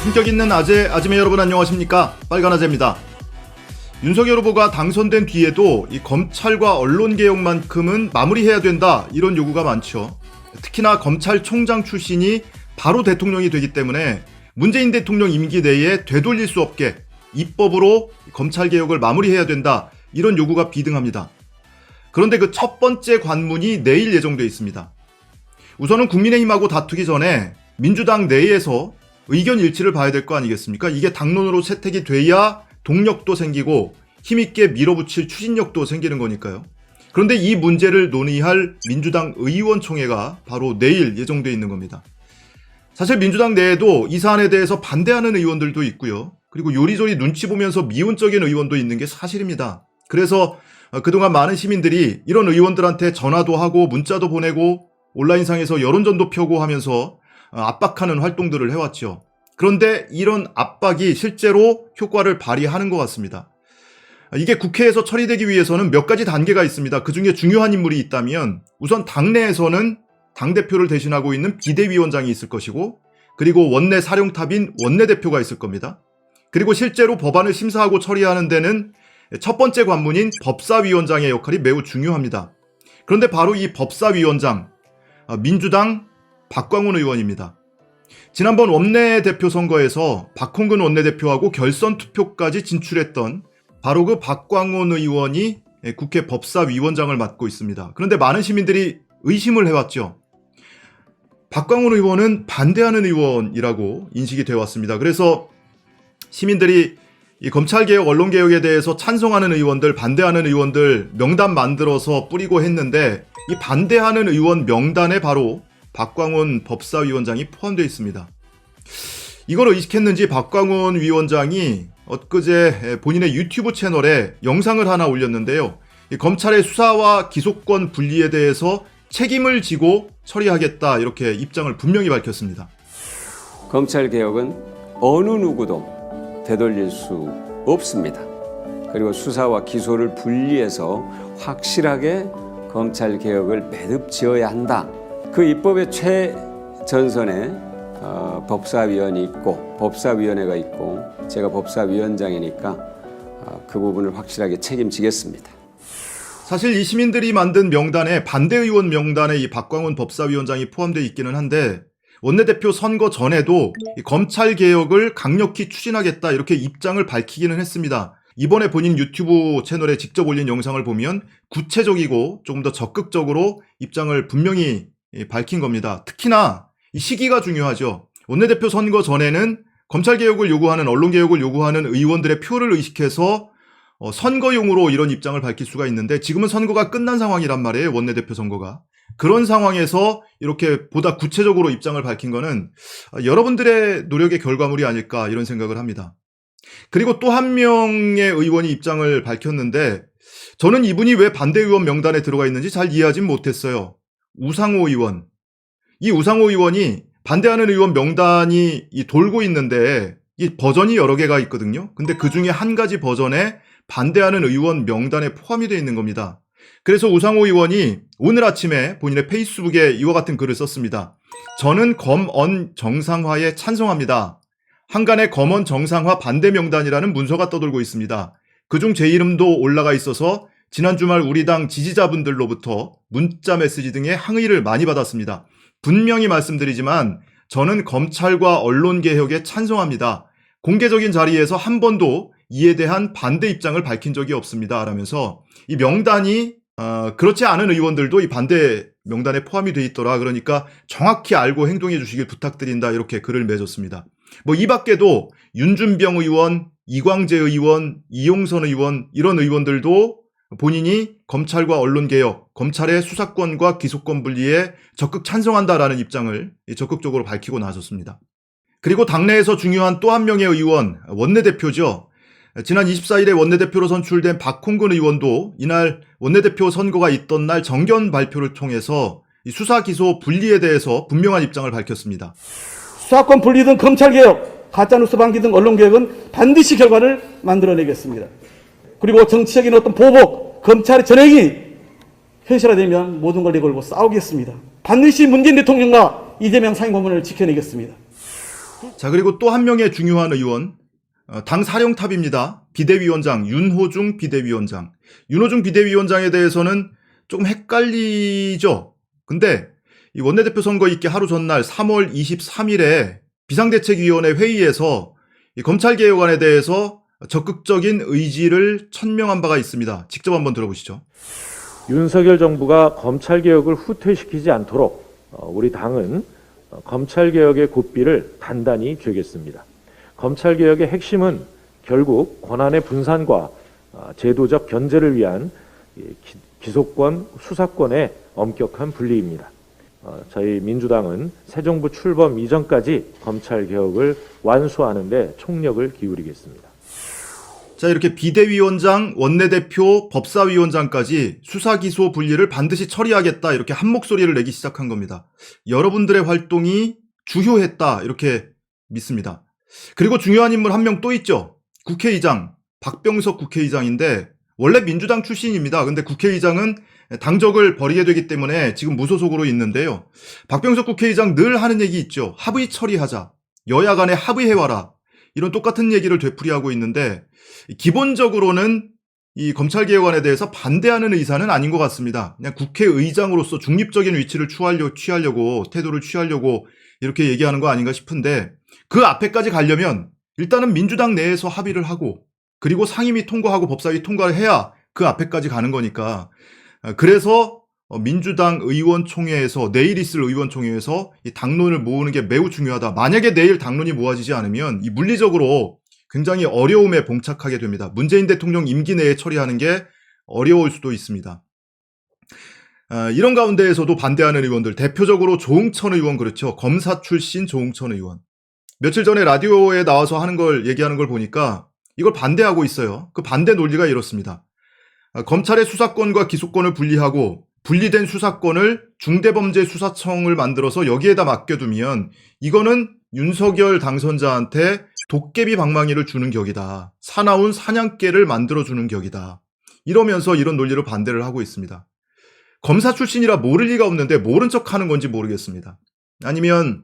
품격 있는 아재매 여러분 안녕하십니까? 빨간아재입니다. 윤석열 후보가 당선된 뒤에도 이 검찰과 언론개혁만큼은 마무리해야 된다 이런 요구가 많죠. 특히나 검찰총장 출신이 바로 대통령이 되기 때문에 문재인 대통령 임기 내에 되돌릴 수 없게 입법으로 검찰개혁을 마무리해야 된다 이런 요구가 비등합니다. 그런데 그 첫 번째 관문이 내일 예정돼 있습니다. 우선은 국민의힘하고 다투기 전에 민주당 내에서 의견 일치를 봐야 될 거 아니겠습니까? 이게 당론으로 채택이 돼야 동력도 생기고 힘있게 밀어붙일 추진력도 생기는 거니까요. 그런데 이 문제를 논의할 민주당 의원총회가 바로 내일 예정돼 있는 겁니다. 사실 민주당 내에도 이 사안에 대해서 반대하는 의원들도 있고요. 그리고 요리조리 눈치 보면서 미온적인 의원도 있는 게 사실입니다. 그래서 그동안 많은 시민들이 이런 의원들한테 전화도 하고 문자도 보내고 온라인상에서 여론전도 펴고 하면서 압박하는 활동들을 해왔죠. 그런데 이런 압박이 실제로 효과를 발휘하는 것 같습니다. 이게 국회에서 처리되기 위해서는 몇 가지 단계가 있습니다. 그중에 중요한 인물이 있다면 우선 당내에서는 당대표를 대신하고 있는 비대위원장이 있을 것이고, 그리고 원내 사령탑인 원내대표가 있을 겁니다. 그리고 실제로 법안을 심사하고 처리하는 데는 첫 번째 관문인 법사위원장의 역할이 매우 중요합니다. 그런데 바로 이 법사위원장, 민주당 박광훈 의원입니다. 지난번 원내대표 선거에서 박홍근 원내대표하고 결선 투표까지 진출했던 바로 그 박광훈 의원이 국회 법사위원장을 맡고 있습니다. 그런데 많은 시민들이 의심을 해왔죠. 박광훈 의원은 반대하는 의원이라고 인식이 되어 왔습니다. 그래서 시민들이 이 검찰개혁, 언론개혁에 대해서 찬성하는 의원들, 반대하는 의원들 명단 만들어서 뿌리고 했는데 이 반대하는 의원 명단에 바로 박광훈 법사위원장이 포함되어 있습니다. 이걸 의식했는지 박광훈 위원장이 엊그제 본인의 유튜브 채널에 영상을 하나 올렸는데요. 이 검찰의 수사와 기소권 분리에 대해서 책임을 지고 처리하겠다 이렇게 입장을 분명히 밝혔습니다. 검찰개혁은 어느 누구도 되돌릴 수 없습니다. 그리고 수사와 기소를 분리해서 확실하게 검찰개혁을 매듭 지어야 한다. 그 입법의 최전선에 법사위원이 있고 법사위원회가 있고 제가 법사위원장이니까 그 부분을 확실하게 책임지겠습니다. 사실 이 시민들이 만든 명단에 반대 의원 명단에 이 박광훈 법사위원장이 포함되어 있기는 한데 원내대표 선거 전에도 이 검찰개혁을 강력히 추진하겠다 이렇게 입장을 밝히기는 했습니다. 이번에 본인 유튜브 채널에 직접 올린 영상을 보면 구체적이고 조금 더 적극적으로 입장을 분명히 밝힌 겁니다. 특히나 이 시기가 중요하죠. 원내대표 선거 전에는 검찰개혁을 요구하는, 언론개혁을 요구하는 의원들의 표를 의식해서 선거용으로 이런 입장을 밝힐 수가 있는데 지금은 선거가 끝난 상황이란 말이에요. 원내대표 선거가. 그런 상황에서 이렇게 보다 구체적으로 입장을 밝힌 거는 여러분들의 노력의 결과물이 아닐까 이런 생각을 합니다. 그리고 또 한 명의 의원이 입장을 밝혔는데 저는 이분이 왜 반대 의원 명단에 들어가 있는지 잘 이해하진 못했어요. 우상호 의원. 이 우상호 의원이 반대하는 의원 명단이 돌고 있는데 이 버전이 여러 개가 있거든요. 근데 그 중에 한 가지 버전에 반대하는 의원 명단에 포함이 되어 있는 겁니다. 그래서 우상호 의원이 오늘 아침에 본인의 페이스북에 이와 같은 글을 썼습니다. 저는 검언 정상화에 찬성합니다. 한간에 검언 정상화 반대 명단이라는 문서가 떠돌고 있습니다. 그중 제 이름도 올라가 있어서 지난 주말 우리 당 지지자분들로부터 문자 메시지 등의 항의를 많이 받았습니다. 분명히 말씀드리지만 저는 검찰과 언론개혁에 찬성합니다. 공개적인 자리에서 한 번도 이에 대한 반대 입장을 밝힌 적이 없습니다. 라면서 이 명단이 그렇지 않은 의원들도 이 반대 명단에 포함이 돼 있더라. 그러니까 정확히 알고 행동해 주시길 부탁드린다. 이렇게 글을 맺었습니다. 이 밖에도 윤준병 의원, 이광재 의원, 이용선 의원 이런 의원들도 본인이 검찰과 언론개혁, 검찰의 수사권과 기소권 분리에 적극 찬성한다라는 입장을 적극적으로 밝히고 나섰습니다. 그리고 당내에서 중요한 또 한 명의 의원, 원내대표죠. 지난 24일에 원내대표로 선출된 박홍근 의원도 이날 원내대표 선거가 있던 날 정견 발표를 통해서 수사 기소 분리에 대해서 분명한 입장을 밝혔습니다. 수사권 분리든 검찰개혁, 가짜뉴스 방지 등 언론개혁은 반드시 결과를 만들어내겠습니다. 그리고 정치적인 어떤 보복, 검찰의 전횡이 현실화되면 모든 걸 내걸고 싸우겠습니다. 반드시 문재인 대통령과 이재명 상임고문을 지켜내겠습니다. 자, 그리고 또 한 명의 중요한 의원, 당 사령탑입니다. 비대위원장, 윤호중 비대위원장. 윤호중 비대위원장에 대해서는 조금 헷갈리죠? 근데 이 원내대표 선거 있기 하루 전날 3월 23일에 비상대책위원회 회의에서 이 검찰개혁안에 대해서 적극적인 의지를 천명한 바가 있습니다. 직접 한번 들어보시죠. 윤석열 정부가 검찰개혁을 후퇴시키지 않도록 우리 당은 검찰개혁의 고삐를 단단히 쥐겠습니다. 검찰개혁의 핵심은 결국 권한의 분산과 제도적 견제를 위한 기소권, 수사권의 엄격한 분리입니다. 저희 민주당은 새 정부 출범 이전까지 검찰개혁을 완수하는 데 총력을 기울이겠습니다. 자, 이렇게 비대위원장, 원내대표, 법사위원장까지 수사기소 분리를 반드시 처리하겠다, 이렇게 한 목소리를 내기 시작한 겁니다. 여러분들의 활동이 주효했다, 이렇게 믿습니다. 그리고 중요한 인물 한 명 또 있죠. 국회의장, 박병석 국회의장인데 원래 민주당 출신입니다. 근데 국회의장은 당적을 버리게 되기 때문에 지금 무소속으로 있는데요. 박병석 국회의장 늘 하는 얘기 있죠. 합의 처리하자. 여야 간에 합의해와라. 이런 똑같은 얘기를 되풀이하고 있는데 기본적으로는 이 검찰개혁안에 대해서 반대하는 의사는 아닌 것 같습니다. 그냥 국회의장으로서 중립적인 위치를 취하려고 태도를 취하려고 이렇게 얘기하는 거 아닌가 싶은데 그 앞에까지 가려면 일단은 민주당 내에서 합의를 하고 그리고 상임위 통과하고 법사위 통과를 해야 그 앞에까지 가는 거니까 그래서 민주당 의원총회에서 내일 있을 의원총회에서 이 당론을 모으는 게 매우 중요하다. 만약에 내일 당론이 모아지지 않으면 이 물리적으로 굉장히 어려움에 봉착하게 됩니다. 문재인 대통령 임기 내에 처리하는 게 어려울 수도 있습니다. 이런 가운데에서도 반대하는 의원들, 대표적으로 조응천 의원, 그렇죠. 검사 출신 조응천 의원. 며칠 전에 라디오에 나와서 얘기하는 걸 보니까 이걸 반대하고 있어요. 그 반대 논리가 이렇습니다. 검찰의 수사권과 기소권을 분리하고 분리된 수사권을 중대범죄수사청을 만들어서 여기에다 맡겨두면 이거는 윤석열 당선자한테 도깨비 방망이를 주는 격이다. 사나운 사냥개를 만들어주는 격이다. 이러면서 이런 논리로 반대를 하고 있습니다. 검사 출신이라 모를 리가 없는데 모른 척하는 건지 모르겠습니다. 아니면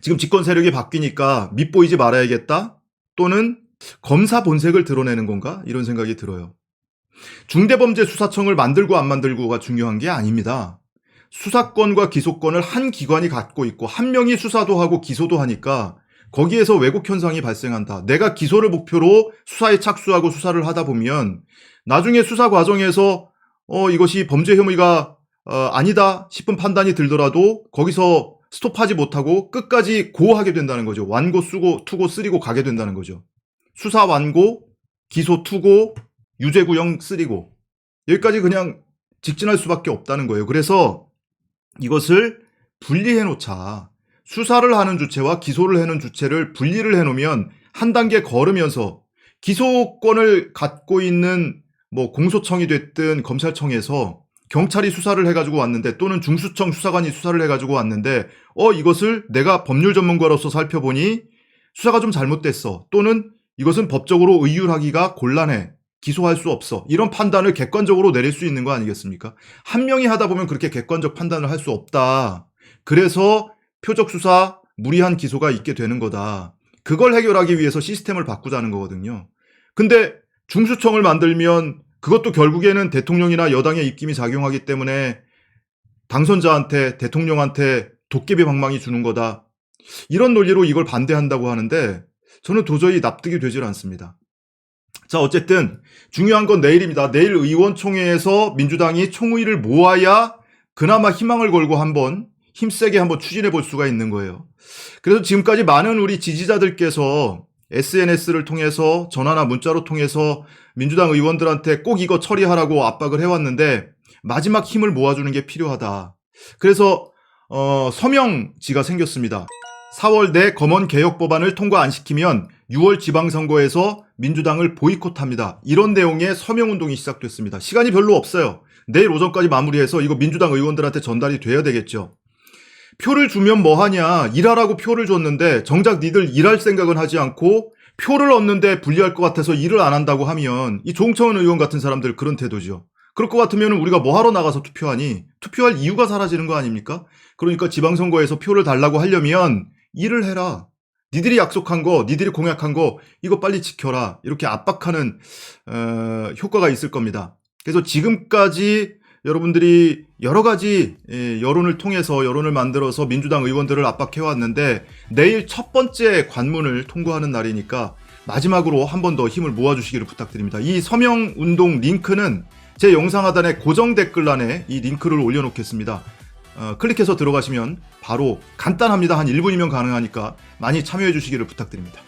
지금 집권 세력이 바뀌니까 밉보이지 말아야겠다? 또는 검사 본색을 드러내는 건가? 이런 생각이 들어요. 중대범죄수사청을 만들고 안 만들고가 중요한 게 아닙니다. 수사권과 기소권을 한 기관이 갖고 있고 한 명이 수사도 하고 기소도 하니까 거기에서 왜곡 현상이 발생한다. 내가 기소를 목표로 수사에 착수하고 수사를 하다 보면 나중에 수사 과정에서 이것이 범죄 혐의가 아니다 싶은 판단이 들더라도 거기서 스톱하지 못하고 끝까지 고하게 된다는 거죠. 완고, 수고, 투고, 쓰리고 가게 된다는 거죠. 수사 완고, 기소 투고, 유죄 구형 쓰리고 여기까지 그냥 직진할 수밖에 없다는 거예요. 그래서 이것을 분리해 놓자. 수사를 하는 주체와 기소를 하는 주체를 분리를 해놓으면 한 단계 걸으면서 기소권을 갖고 있는 공소청이 됐든 검찰청에서 경찰이 수사를 해가지고 왔는데 또는 중수청 수사관이 수사를 해가지고 왔는데 이것을 내가 법률 전문가로서 살펴보니 수사가 좀 잘못됐어. 또는 이것은 법적으로 의율하기가 곤란해. 기소할 수 없어. 이런 판단을 객관적으로 내릴 수 있는 거 아니겠습니까? 한 명이 하다 보면 그렇게 객관적 판단을 할 수 없다. 그래서 표적 수사, 무리한 기소가 있게 되는 거다. 그걸 해결하기 위해서 시스템을 바꾸자는 거거든요. 근데 중수청을 만들면 그것도 결국에는 대통령이나 여당의 입김이 작용하기 때문에 당선자한테, 대통령한테 도깨비 방망이 주는 거다. 이런 논리로 이걸 반대한다고 하는데 저는 도저히 납득이 되질 않습니다. 자, 어쨌든 중요한 건 내일입니다. 내일 의원총회에서 민주당이 총의를 모아야 그나마 희망을 걸고 힘세게 한번 추진해 볼 수가 있는 거예요. 그래서 지금까지 많은 우리 지지자들께서 SNS를 통해서 전화나 문자로 통해서 민주당 의원들한테 꼭 이거 처리하라고 압박을 해왔는데 마지막 힘을 모아주는 게 필요하다. 그래서 서명지가 생겼습니다. 4월 내 검언 개혁 법안을 통과 안 시키면 6월 지방선거에서 민주당을 보이콧합니다. 이런 내용의 서명운동이 시작됐습니다. 시간이 별로 없어요. 내일 오전까지 마무리해서 이거 민주당 의원들한테 전달이 돼야 되겠죠. 표를 주면 뭐하냐. 일하라고 표를 줬는데 정작 니들 일할 생각은 하지 않고 표를 얻는데 불리할 것 같아서 일을 안 한다고 하면 이 조응천 의원 같은 사람들 그런 태도죠. 그럴 것 같으면 우리가 뭐하러 나가서 투표하니? 투표할 이유가 사라지는 거 아닙니까? 그러니까 지방선거에서 표를 달라고 하려면 일을 해라. 니들이 약속한 거, 니들이 공약한 거 이거 빨리 지켜라. 이렇게 압박하는 효과가 있을 겁니다. 그래서 지금까지 여러분들이 여러 가지 여론을 통해서 여론을 만들어서 민주당 의원들을 압박해왔는데 내일 첫 번째 관문을 통과하는 날이니까 마지막으로 한 번 더 힘을 모아주시기를 부탁드립니다. 이 서명운동 링크는 제 영상 하단에 고정 댓글란에 이 링크를 올려놓겠습니다. 클릭해서 들어가시면 바로 간단합니다. 한 1분이면 가능하니까 많이 참여해 주시기를 부탁드립니다.